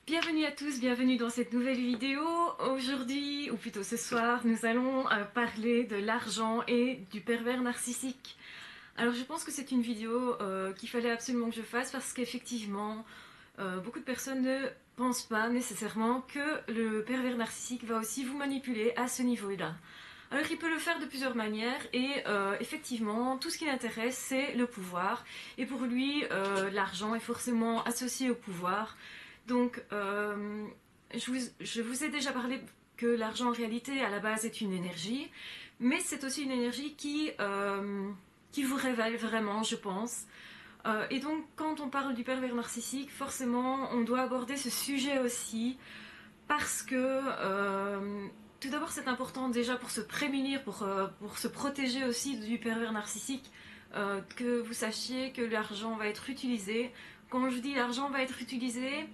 Bienvenue à tous, bienvenue dans cette nouvelle vidéo. Aujourd'hui, ou plutôt ce soir, nous allons parler de l'argent et du pervers narcissique. Alors je pense que c'est une vidéo qu'il fallait absolument que je fasse parce qu'effectivement, beaucoup de personnes ne pensent pas nécessairement que le pervers narcissique va aussi vous manipuler à ce niveau-là. Alors il peut le faire de plusieurs manières et effectivement tout ce qui l'intéresse c'est le pouvoir et pour lui l'argent est forcément associé au pouvoir. Donc je vous ai déjà parlé que l'argent en réalité à la base est une énergie, mais c'est aussi une énergie qui vous révèle vraiment je pense. Et donc quand on parle du pervers narcissique forcément on doit aborder ce sujet aussi parce que tout d'abord c'est important déjà pour se prémunir, pour se protéger aussi du pervers narcissique, que vous sachiez que l'argent va être utilisé. Quand je dis l'argent va être utilisé,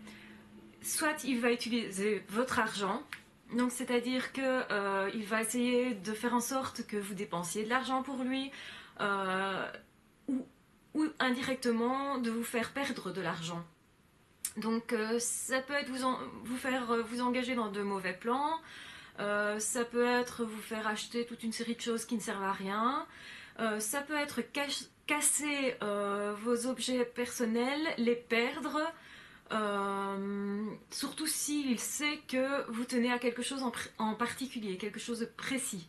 soit il va utiliser votre argent, donc c'est-à-dire que il va essayer de faire en sorte que vous dépensiez de l'argent pour lui, euh, ou, ou indirectement de vous faire perdre de l'argent. Donc ça peut être vous faire vous engager dans de mauvais plans, ça peut être vous faire acheter toute une série de choses qui ne servent à rien, ça peut être casser vos objets personnels, les perdre, surtout s'il sait que vous tenez à quelque chose en particulier, quelque chose de précis.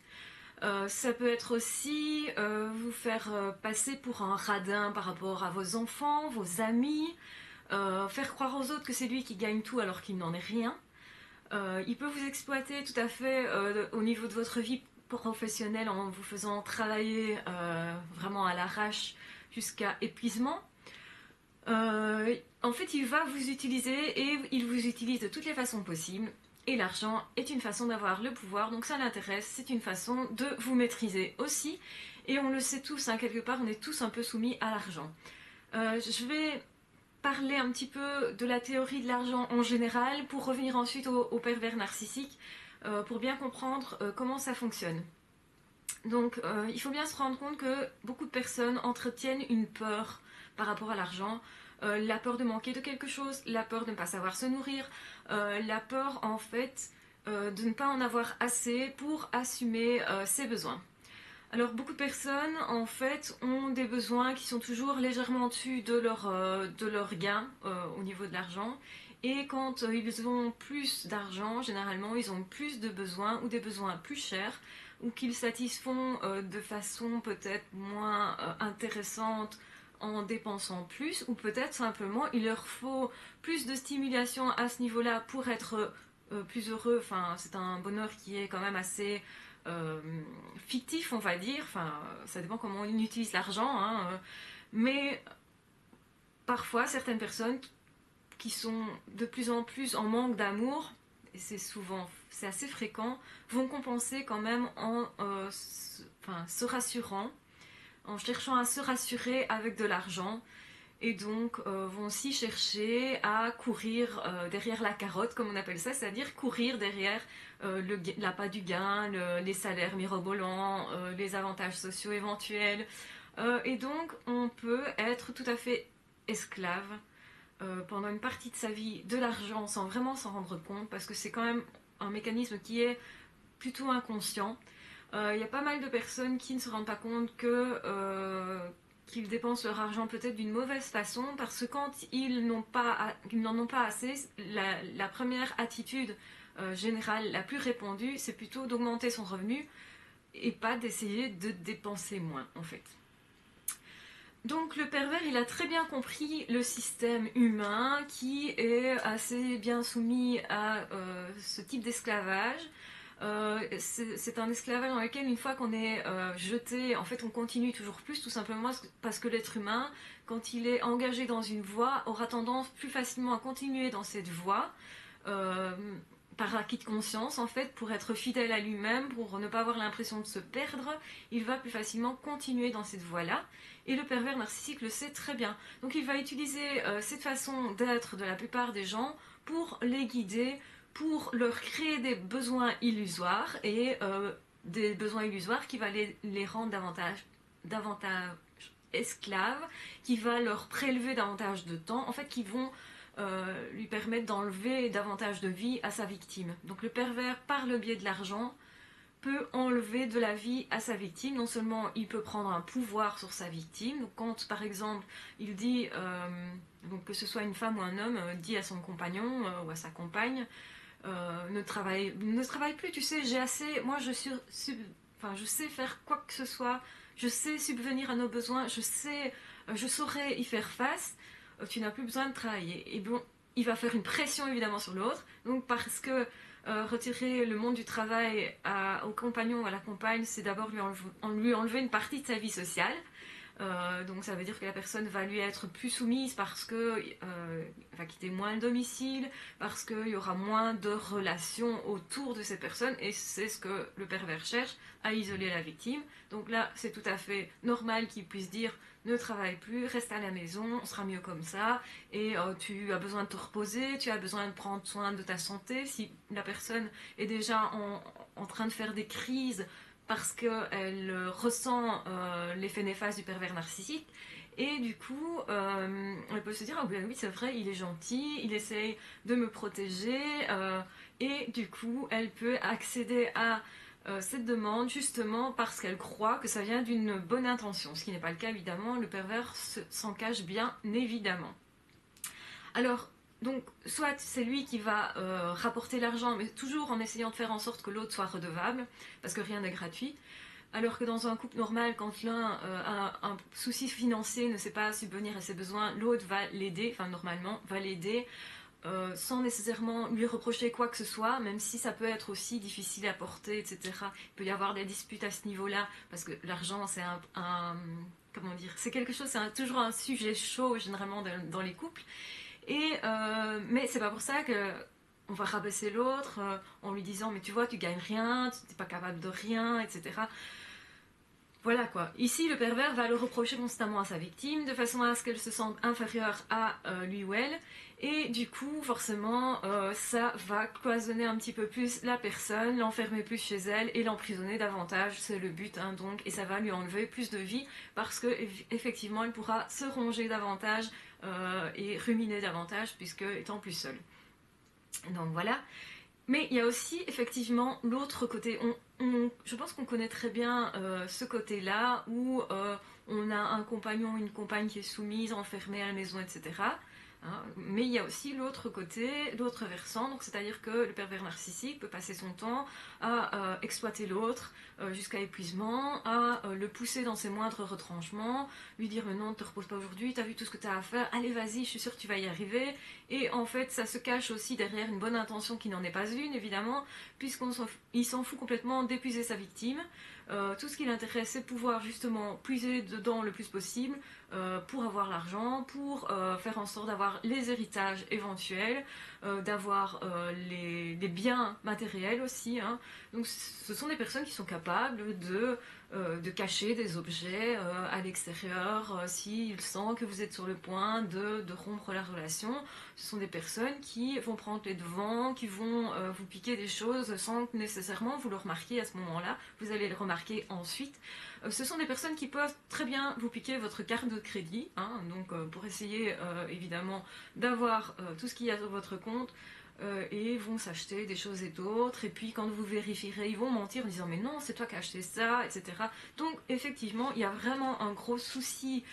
Ça peut être aussi vous faire passer pour un radin par rapport à vos enfants, vos amis, faire croire aux autres que c'est lui qui gagne tout alors qu'il n'en est rien. Il peut vous exploiter tout à fait au niveau de votre vie professionnelle en vous faisant travailler vraiment à l'arrache jusqu'à épuisement. En fait, il va vous utiliser et il vous utilise de toutes les façons possibles. Et l'argent est une façon d'avoir le pouvoir, donc ça l'intéresse, c'est une façon de vous maîtriser aussi. Et on le sait tous, hein, quelque part, on est tous un peu soumis à l'argent. Je vais parler un petit peu de la théorie de l'argent en général pour revenir ensuite au pervers narcissique, pour bien comprendre comment ça fonctionne. Donc il faut bien se rendre compte que beaucoup de personnes entretiennent une peur par rapport à l'argent, la peur de manquer de quelque chose, la peur de ne pas savoir se nourrir, la peur en fait de ne pas en avoir assez pour assumer ses besoins. Alors beaucoup de personnes en fait ont des besoins qui sont toujours légèrement au-dessus de leur gain au niveau de l'argent. Et quand ils ont plus d'argent, généralement ils ont plus de besoins ou des besoins plus chers ou qu'ils satisfont de façon peut-être moins intéressante en dépensant plus ou peut-être simplement il leur faut plus de stimulation à ce niveau-là pour être plus heureux. Enfin, c'est un bonheur qui est quand même assez euh, fictif, on va dire. Enfin, ça dépend comment on utilise l'argent, hein. Mais parfois, certaines personnes qui sont de plus en plus en manque d'amour, et c'est assez fréquent, vont compenser quand même en se rassurant, en cherchant à se rassurer avec de l'argent. Et donc vont aussi chercher à courir derrière la carotte, comme on appelle ça, c'est-à-dire courir derrière l'appât du gain, les salaires mirobolants, les avantages sociaux éventuels. Et donc on peut être tout à fait esclave pendant une partie de sa vie de l'argent sans vraiment s'en rendre compte, parce que c'est quand même un mécanisme qui est plutôt inconscient. Il y a pas mal de personnes qui ne se rendent pas compte qu'ils dépensent leur argent peut-être d'une mauvaise façon parce que quand ils n'en ont pas assez, la première attitude générale, la plus répandue, c'est plutôt d'augmenter son revenu et pas d'essayer de dépenser moins en fait. Donc le pervers, il a très bien compris le système humain qui est assez bien soumis à ce type d'esclavage. C'est un esclavage dans lequel une fois qu'on est jeté, en fait on continue toujours plus, tout simplement parce que l'être humain, quand il est engagé dans une voie, aura tendance plus facilement à continuer dans cette voie, euh, par acquis de conscience en fait, pour être fidèle à lui-même, pour ne pas avoir l'impression de se perdre, il va plus facilement continuer dans cette voie-là. Et le pervers narcissique le sait très bien. Donc il va utiliser cette façon d'être de la plupart des gens pour les guider, pour leur créer des besoins illusoires et des besoins illusoires qui va les rendre davantage esclaves, qui va leur prélever davantage de temps, en fait qui vont lui permettre d'enlever davantage de vie à sa victime. Donc le pervers, par le biais de l'argent, peut enlever de la vie à sa victime. Non seulement il peut prendre un pouvoir sur sa victime, donc quand par exemple il dit, donc que ce soit une femme ou un homme, dit à son compagnon ou à sa compagne, ne travaille plus, tu sais, j'ai assez, moi je sais faire quoi que ce soit, je sais subvenir à nos besoins, je saurais y faire face, tu n'as plus besoin de travailler. Et bon, il va faire une pression évidemment sur l'autre, donc parce que retirer le monde du travail au compagnon ou à la compagne, c'est d'abord lui enlever une partie de sa vie sociale. Donc ça veut dire que la personne va lui être plus soumise parce que va quitter moins le domicile, parce qu'il y aura moins de relations autour de cette personne, et c'est ce que le pervers cherche, à isoler la victime. Donc là, c'est tout à fait normal qu'il puisse dire ne travaille plus, reste à la maison, on sera mieux comme ça, et tu as besoin de te reposer, tu as besoin de prendre soin de ta santé. Si la personne est déjà en train de faire des crises parce qu'elle ressent l'effet néfaste du pervers narcissique. Et du coup, elle peut se dire, ah ben oui, c'est vrai, il est gentil, il essaye de me protéger. Et du coup, elle peut accéder à cette demande justement parce qu'elle croit que ça vient d'une bonne intention. Ce qui n'est pas le cas, évidemment. Le pervers s'en cache bien évidemment. Alors, donc, soit c'est lui qui va rapporter l'argent, mais toujours en essayant de faire en sorte que l'autre soit redevable, parce que rien n'est gratuit. Alors que dans un couple normal, quand l'un a un souci financier, ne sait pas subvenir à ses besoins, l'autre va l'aider, enfin normalement, va l'aider sans nécessairement lui reprocher quoi que ce soit, même si ça peut être aussi difficile à porter, etc. Il peut y avoir des disputes à ce niveau-là, parce que l'argent, c'est comment dire, c'est quelque chose, c'est toujours un sujet chaud généralement dans les couples. Mais c'est pas pour ça que on va rabaisser l'autre en lui disant mais tu vois tu gagnes rien, tu n'es pas capable de rien, etc. Voilà quoi. Ici le pervers va le reprocher constamment à sa victime de façon à ce qu'elle se sente inférieure à lui ou elle, et du coup forcément ça va cloisonner un petit peu plus la personne, l'enfermer plus chez elle et l'emprisonner davantage, c'est le but hein, donc, et ça va lui enlever plus de vie parce que effectivement elle pourra se ronger davantage et ruminer davantage puisque étant plus seule. Donc voilà. Mais il y a aussi effectivement l'autre côté. Je pense qu'on connaît très bien ce côté-là où on a un compagnon, une compagne qui est soumise, enfermée à la maison, etc. Hein. Mais il y a aussi l'autre côté, l'autre versant, donc c'est-à-dire que le pervers narcissique peut passer son temps à exploiter l'autre jusqu'à épuisement, à le pousser dans ses moindres retranchements, lui dire mais non, ne te repose pas aujourd'hui, t'as vu tout ce que t'as à faire, allez vas-y, je suis sûre que tu vas y arriver. Et en fait, ça se cache aussi derrière une bonne intention qui n'en est pas une, évidemment, puisqu'il s'en fout complètement d'épuiser sa victime. Tout ce qui l'intéresse, c'est pouvoir justement puiser dedans le plus possible pour avoir l'argent, pour faire en sorte d'avoir les héritages éventuels, d'avoir les biens matériels aussi. Hein. Donc ce sont des personnes qui sont capables de cacher des objets à l'extérieur s'ils sentent que vous êtes sur le point de rompre la relation. Ce sont des personnes qui vont prendre les devants, qui vont vous piquer des choses sans que nécessairement vous le remarquiez à ce moment-là. Vous allez le remarquer ensuite. Ce sont des personnes qui peuvent très bien vous piquer votre carte de crédit, hein, donc pour essayer évidemment d'avoir tout ce qu'il y a sur votre compte. Et vont s'acheter des choses et d'autres, et puis quand vous vérifierez, ils vont mentir en disant mais non, c'est toi qui as acheté ça, etc. Donc effectivement, il y a vraiment un gros souci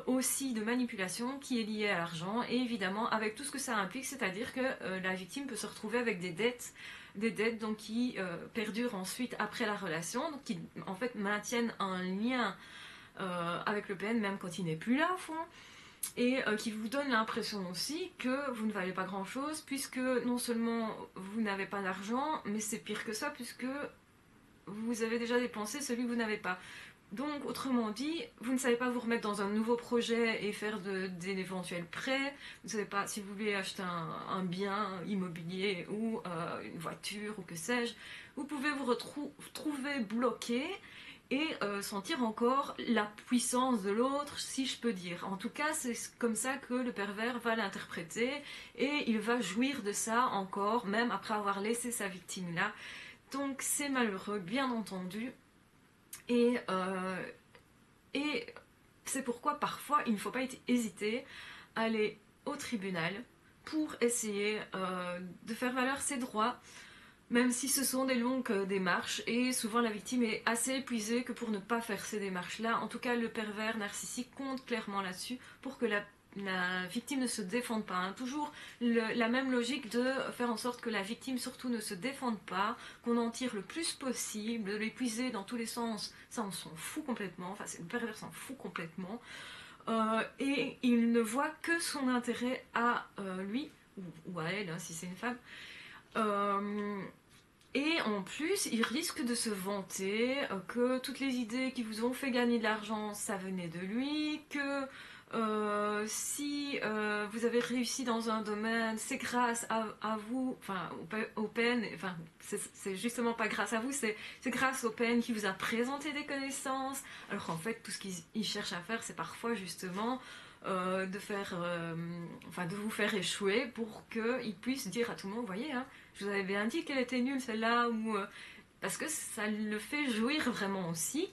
aussi de manipulation qui est lié à l'argent, et évidemment avec tout ce que ça implique, c'est-à-dire que la victime peut se retrouver avec des dettes donc, qui perdurent ensuite après la relation, donc qui en fait maintiennent un lien avec le PN même quand il n'est plus là au fond, et qui vous donne l'impression aussi que vous ne valez pas grand chose puisque non seulement vous n'avez pas d'argent, mais c'est pire que ça puisque vous avez déjà dépensé celui que vous n'avez pas. Donc, autrement dit, vous ne savez pas vous remettre dans un nouveau projet et faire des éventuels prêts. Vous ne savez pas si vous voulez acheter un bien immobilier ou une voiture ou que sais-je. Vous pouvez vous retrouver bloqué et sentir encore la puissance de l'autre, si je peux dire. En tout cas, c'est comme ça que le pervers va l'interpréter et il va jouir de ça encore, même après avoir laissé sa victime là. Donc, c'est malheureux, bien entendu. Et, euh, et c'est pourquoi parfois il ne faut pas hésiter à aller au tribunal pour essayer de faire valoir ses droits, même si ce sont des longues démarches, et souvent la victime est assez épuisée que pour ne pas faire ces démarches-là. En tout cas, le pervers narcissique compte clairement là-dessus pour que la victime ne se défende pas. Hein. Toujours la même logique de faire en sorte que la victime surtout ne se défende pas, qu'on en tire le plus possible, de l'épuiser dans tous les sens. Ça, on s'en fout complètement. Enfin, le pervers s'en fout complètement. Et il ne voit que son intérêt à lui, ou à elle, hein, si c'est une femme. Et en plus, il risque de se vanter que toutes les idées qui vous ont fait gagner de l'argent, ça venait de lui, que si vous avez réussi dans un domaine, c'est grâce à vous, enfin aux peines, enfin c'est justement pas grâce à vous, c'est grâce aux peines qui vous a présenté des connaissances, alors qu'en fait tout ce qu'il cherche à faire, c'est parfois justement de vous faire échouer pour qu'il puisse dire à tout le monde, vous voyez, hein, je vous avais bien dit qu'elle était nulle celle-là, ou parce que ça le fait jouir vraiment aussi.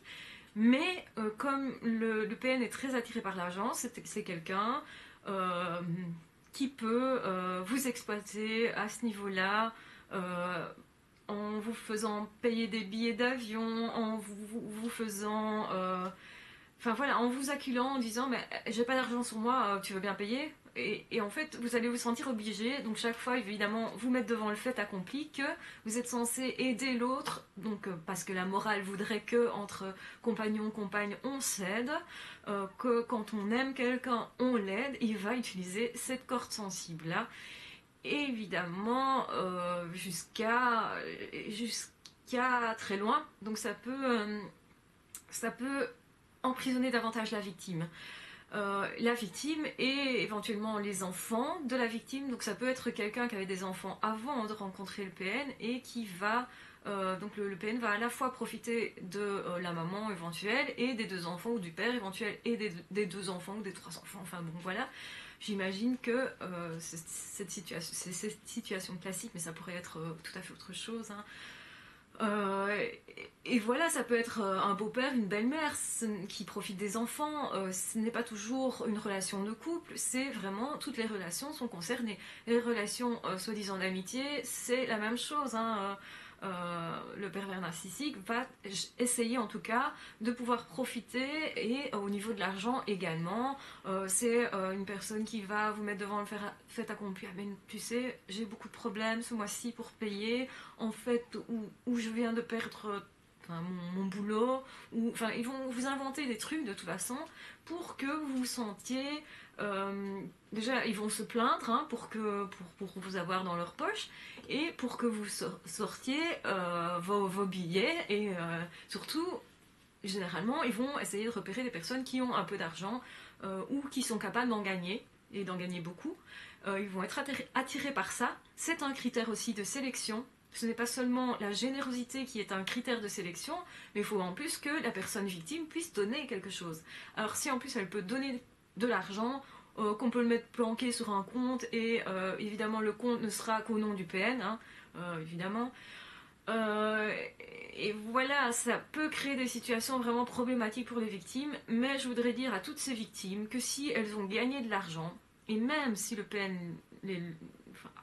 Mais comme le PN est très attiré par l'argent, c'est quelqu'un euh, qui peut vous exploiter à ce niveau-là, en vous faisant payer des billets d'avion, en vous faisant enfin voilà, en vous acculant, en disant mais j'ai pas d'argent sur moi, tu veux bien payer et en fait, vous allez vous sentir obligé, donc chaque fois, évidemment, vous mettre devant le fait accompli que vous êtes censé aider l'autre, donc parce que la morale voudrait que entre compagnons, compagnes, on s'aide, que quand on aime quelqu'un, on l'aide, il va utiliser cette corde sensible-là, et évidemment, jusqu'à très loin, donc ça peut emprisonner davantage la victime. La victime et éventuellement les enfants de la victime. Donc ça peut être quelqu'un qui avait des enfants avant de rencontrer le PN et qui va... donc le PN va à la fois profiter de la maman éventuelle et des deux enfants ou du père éventuel et des deux enfants ou des trois enfants. Enfin bon voilà. J'imagine que c'est cette situation classique, mais ça pourrait être tout à fait autre chose. Hein. Et voilà, ça peut être un beau-père, une belle-mère qui profite des enfants. Ce n'est pas toujours une relation de couple, c'est vraiment toutes les relations sont concernées. Les relations soi-disant d'amitié, c'est la même chose. Hein. Le pervers narcissique va essayer en tout cas de pouvoir profiter et au niveau de l'argent également. C'est une personne qui va vous mettre devant le fait accompli. Ah, mais tu sais, j'ai beaucoup de problèmes ce mois-ci pour payer. En fait, où je viens de perdre enfin, mon boulot. Enfin, ils vont vous inventer des trucs de toute façon pour que vous vous sentiez... déjà, ils vont se plaindre hein, pour vous avoir dans leur poche et pour que vous sortiez vos billets et surtout, généralement, ils vont essayer de repérer des personnes qui ont un peu d'argent ou qui sont capables d'en gagner et d'en gagner beaucoup. Ils vont être attirés par ça. C'est un critère aussi de sélection. Ce n'est pas seulement la générosité qui est un critère de sélection, mais il faut en plus que la personne victime puisse donner quelque chose. Alors si en plus elle peut donner de l'argent, qu'on peut le mettre planqué sur un compte, et évidemment le compte ne sera qu'au nom du PN, hein, évidemment. Euh, et voilà, ça peut créer des situations vraiment problématiques pour les victimes, mais je voudrais dire à toutes ces victimes que si elles ont gagné de l'argent, et même si le PN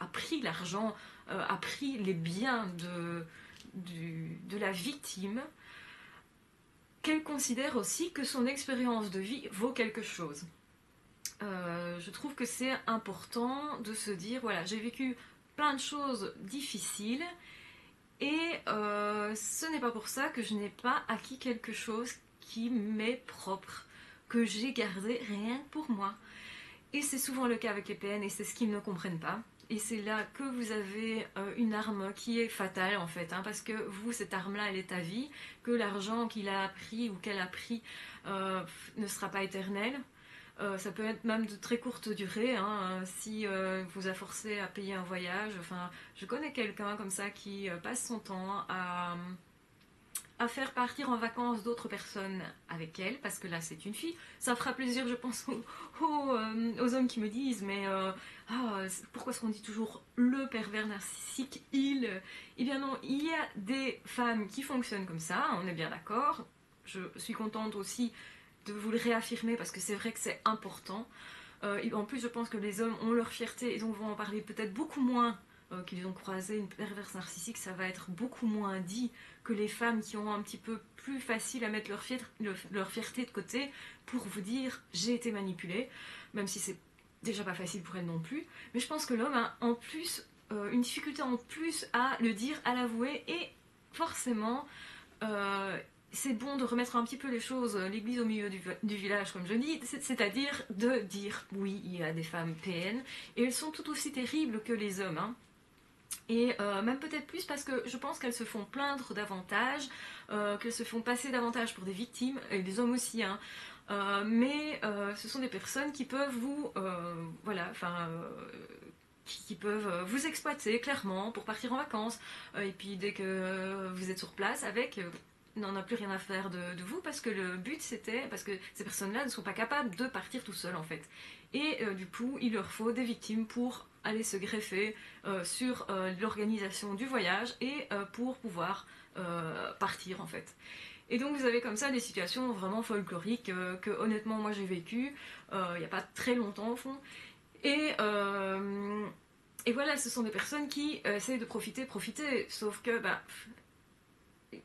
a pris l'argent, a pris les biens de la victime, qu'elle considère aussi que son expérience de vie vaut quelque chose. Je trouve que c'est important de se dire, voilà, j'ai vécu plein de choses difficiles, et ce n'est pas pour ça que je n'ai pas acquis quelque chose qui m'est propre, que j'ai gardé rien que pour moi. Et c'est souvent le cas avec les PN et c'est ce qu'ils ne comprennent pas. Et c'est là que vous avez une arme qui est fatale en fait, hein, parce que vous, cette arme-là, elle est à vie, que l'argent qu'il a pris ou qu'elle a pris ne sera pas éternel. Ça peut être même de très courte durée, hein, si vous a forcé à payer un voyage. Enfin, je connais quelqu'un comme ça qui passe son temps à faire partir en vacances d'autres personnes avec elle, parce que là c'est une fille. Ça fera plaisir, je pense, aux hommes qui me disent, mais pourquoi est-ce qu'on dit toujours le pervers narcissique, il... Eh bien non, il y a des femmes qui fonctionnent comme ça, on est bien d'accord. Je suis contente aussi de vous le réaffirmer parce que c'est vrai que c'est important. En plus, je pense que les hommes ont leur fierté et donc vont en parler peut-être beaucoup moins qu'ils ont croisé une perverse narcissique. Ça va être beaucoup moins dit que les femmes qui ont un petit peu plus facile à mettre leur fierté de côté pour vous dire j'ai été manipulée, même si c'est déjà pas facile pour elles non plus. Mais je pense que l'homme a en plus une difficulté en plus à le dire, à l'avouer, et forcément c'est bon de remettre un petit peu les choses, l'église au milieu du village, comme je dis, c'est-à-dire de dire oui, il y a des femmes PN, et elles sont tout aussi terribles que les hommes, hein. Et même peut-être plus parce que je pense qu'elles se font plaindre davantage, qu'elles se font passer davantage pour des victimes, et les hommes aussi, hein. Mais ce sont des personnes qui peuvent vous, voilà, enfin, qui peuvent vous exploiter clairement pour partir en vacances. Et puis dès que vous êtes sur place avec, n'en a plus rien à faire de vous parce que le but c'était, parce que ces personnes-là ne sont pas capables de partir tout seules en fait. Et du coup, il leur faut des victimes pour aller se greffer sur l'organisation du voyage et pour pouvoir partir en fait. Et donc vous avez comme ça des situations vraiment folkloriques que honnêtement moi j'ai vécu il n'y a pas très longtemps au fond. Et, et voilà, ce sont des personnes qui essayent de profiter, sauf que bah,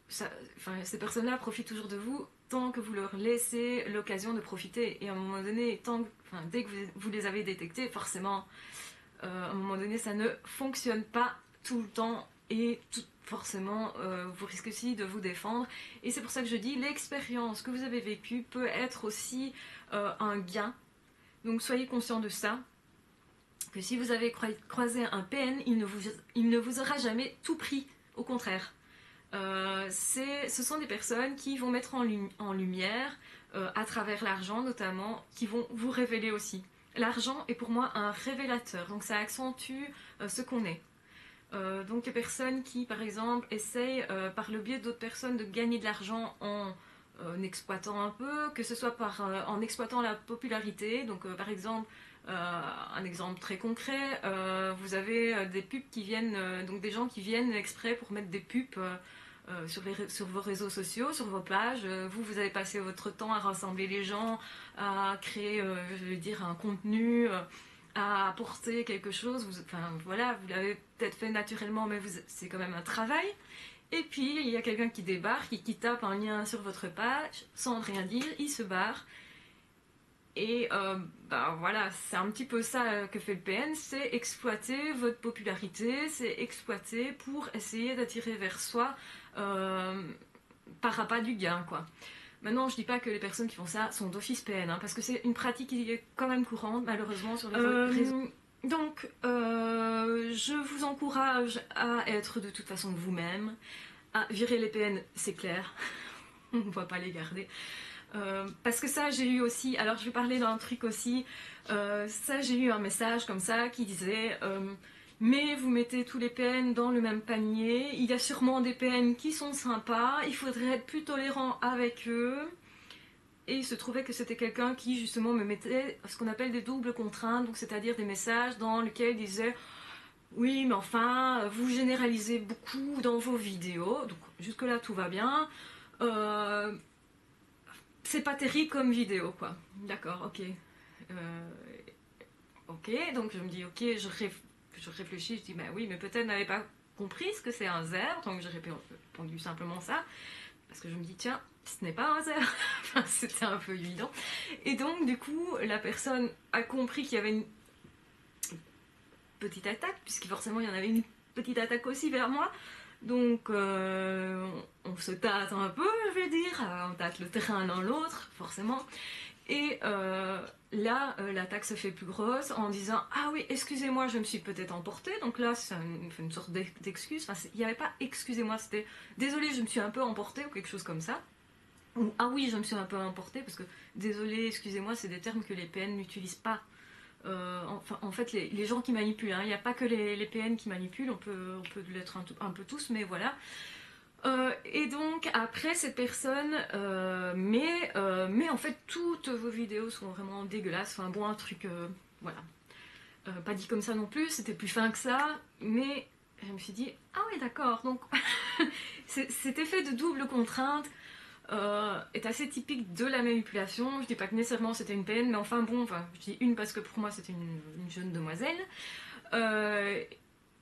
ces personnes-là profitent toujours de vous tant que vous leur laissez l'occasion de profiter. Et à un moment donné, dès que vous les avez détectés, forcément, à un moment donné, ça ne fonctionne pas tout le temps et forcément, vous risquez aussi de vous défendre. Et c'est pour ça que je dis, l'expérience que vous avez vécue peut être aussi un gain. Donc soyez conscient de ça. Que si vous avez croisé un PN, il ne vous aura jamais tout pris. Au contraire. Ce sont des personnes qui vont mettre en lumière, à travers l'argent notamment, qui vont vous révéler aussi. L'argent est pour moi un révélateur, donc ça accentue ce qu'on est. Donc les personnes qui, par exemple, essayent par le biais d'autres personnes de gagner de l'argent en exploitant un peu, que ce soit en exploitant la popularité, donc par exemple, un exemple très concret, vous avez des pubs qui viennent, donc des gens qui viennent exprès pour mettre des pubs sur vos réseaux sociaux, sur vos pages. Vous avez passé votre temps à rassembler les gens, à créer, je veux dire, un contenu, à apporter quelque chose. Voilà, vous l'avez peut-être fait naturellement, mais c'est quand même un travail. Et puis, il y a quelqu'un qui débarque et qui tape un lien sur votre page, sans rien dire, il se barre. Et voilà, c'est un petit peu ça que fait le PN, c'est exploiter votre popularité, c'est exploiter pour essayer d'attirer vers soi par appât du gain, quoi. Maintenant, je dis pas que les personnes qui font ça sont d'office PN, hein, parce que c'est une pratique qui est quand même courante, malheureusement, sur les réseaux. Donc, je vous encourage à être de toute façon vous-même, à virer les PN, c'est clair, on ne va pas les garder. Parce que ça j'ai eu aussi, alors je vais parler d'un truc aussi, ça j'ai eu un message comme ça qui disait mais vous mettez tous les PN dans le même panier, il y a sûrement des PN qui sont sympas, il faudrait être plus tolérant avec eux. Et il se trouvait que c'était quelqu'un qui justement me mettait ce qu'on appelle des doubles contraintes, donc c'est-à-dire des messages dans lesquels il disait oui mais enfin vous généralisez beaucoup dans vos vidéos, donc jusque là tout va bien, c'est pas terrible comme vidéo, quoi. D'accord, ok. Ok, donc je me dis, ok, je réfléchis, je dis, bah oui, mais peut-être n'avait pas compris ce que c'est un zèbre, donc j'ai répondu simplement ça, parce que je me dis, tiens, ce n'est pas un zèbre. Enfin, c'était un peu évident. Et donc, du coup, la personne a compris qu'il y avait une petite attaque, puisque forcément, il y en avait une petite attaque aussi vers moi. Donc on se tâte un peu, je vais dire, on tâte le terrain l'un l'autre, forcément. Et là, l'attaque se fait plus grosse en disant « Ah oui, excusez-moi, je me suis peut-être emportée ». Donc là, c'est une sorte d'excuse. Enfin, il n'y avait pas « Excusez-moi », c'était « Désolée, je me suis un peu emportée » ou quelque chose comme ça. Ou « Ah oui, je me suis un peu emportée » parce que « Désolée, excusez-moi », c'est des termes que les PN n'utilisent pas. En fait, les gens qui manipulent, hein. Il n'y a pas que les PN qui manipulent, on peut l'être un peu tous, mais voilà. Et donc, après, cette personne, mais en fait, toutes vos vidéos sont vraiment dégueulasses. Enfin, bon, un truc, voilà. Pas dit comme ça non plus, c'était plus fin que ça, mais je me suis dit, ah oui, d'accord, donc, cet effet de double contrainte, est assez typique de la manipulation. Je dis pas que nécessairement c'était une PN, mais enfin bon, enfin, je dis une parce que pour moi c'était une jeune demoiselle.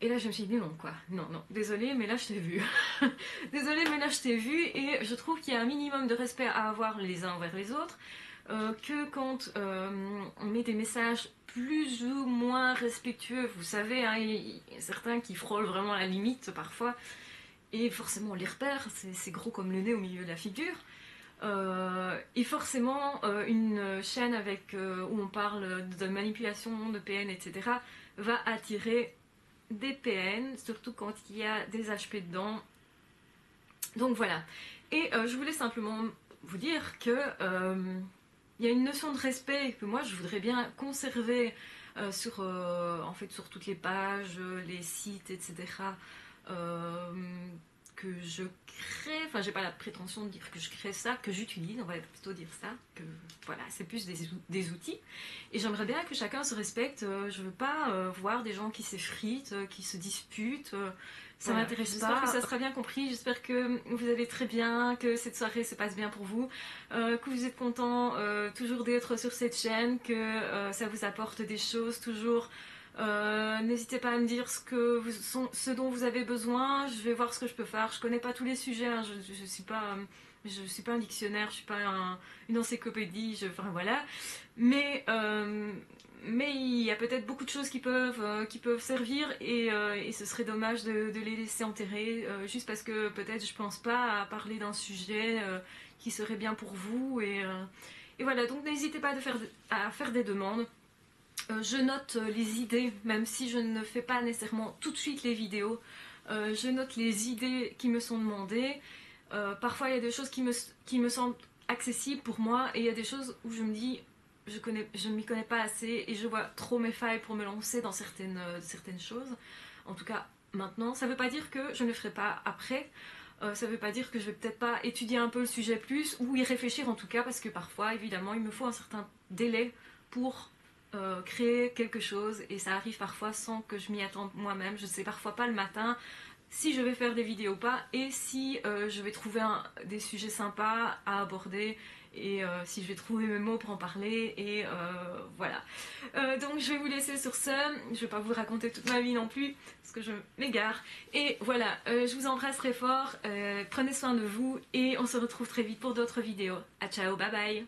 Et là je me suis dit non quoi, non, désolée mais là je t'ai vu. Désolée mais là je t'ai vu et je trouve qu'il y a un minimum de respect à avoir les uns envers les autres. Que quand on met des messages plus ou moins respectueux, vous savez, hein, il y a certains qui frôlent vraiment la limite parfois, et forcément on les repère, c'est gros comme le nez au milieu de la figure. Et forcément, une chaîne avec, où on parle de manipulation, de PN, etc., va attirer des PN, surtout quand il y a des HP dedans. Donc voilà. Et je voulais simplement vous dire que il y a une notion de respect que moi je voudrais bien conserver en fait, sur toutes les pages, les sites, etc. euh, que je crée, enfin j'ai pas la prétention de dire que je crée ça, que j'utilise, on va plutôt dire ça, que voilà, c'est plus des outils. Et j'aimerais bien que chacun se respecte, je veux pas voir des gens qui s'effritent, qui se disputent, ça Voilà, m'intéresse pas. j'espère Que ça sera bien compris, j'espère que vous allez très bien, que cette soirée se passe bien pour vous, que vous êtes content toujours d'être sur cette chaîne, que ça vous apporte des choses toujours. N'hésitez pas à me dire ce dont vous avez besoin, je vais voir ce que je peux faire. Je connais pas tous les sujets, hein, je suis pas, je suis pas un dictionnaire, je suis pas une encyclopédie, enfin voilà. Mais, euh, mais il y a peut-être beaucoup de choses qui peuvent servir et ce serait dommage de les laisser enterrer juste parce que peut-être je pense pas à parler d'un sujet qui serait bien pour vous et voilà, donc n'hésitez pas à faire des demandes. Je note les idées, même si je ne fais pas nécessairement tout de suite les vidéos. Je note les idées qui me sont demandées. Parfois, il y a des choses qui me semblent accessibles pour moi et il y a des choses où je me dis je ne m'y connais pas assez et je vois trop mes failles pour me lancer dans certaines choses. En tout cas, maintenant, ça ne veut pas dire que je ne le ferai pas après. Ça ne veut pas dire que je vais peut-être pas étudier un peu le sujet plus ou y réfléchir en tout cas parce que parfois, évidemment, il me faut un certain délai pour créer quelque chose et ça arrive parfois sans que je m'y attende moi-même. Je ne sais parfois pas le matin si je vais faire des vidéos ou pas et si je vais trouver des sujets sympas à aborder et si je vais trouver mes mots pour en parler et voilà. Donc je vais vous laisser sur ce, je vais pas vous raconter toute ma vie non plus parce que je m'égare et voilà, je vous embrasse très fort, prenez soin de vous et on se retrouve très vite pour d'autres vidéos. À ciao, bye bye.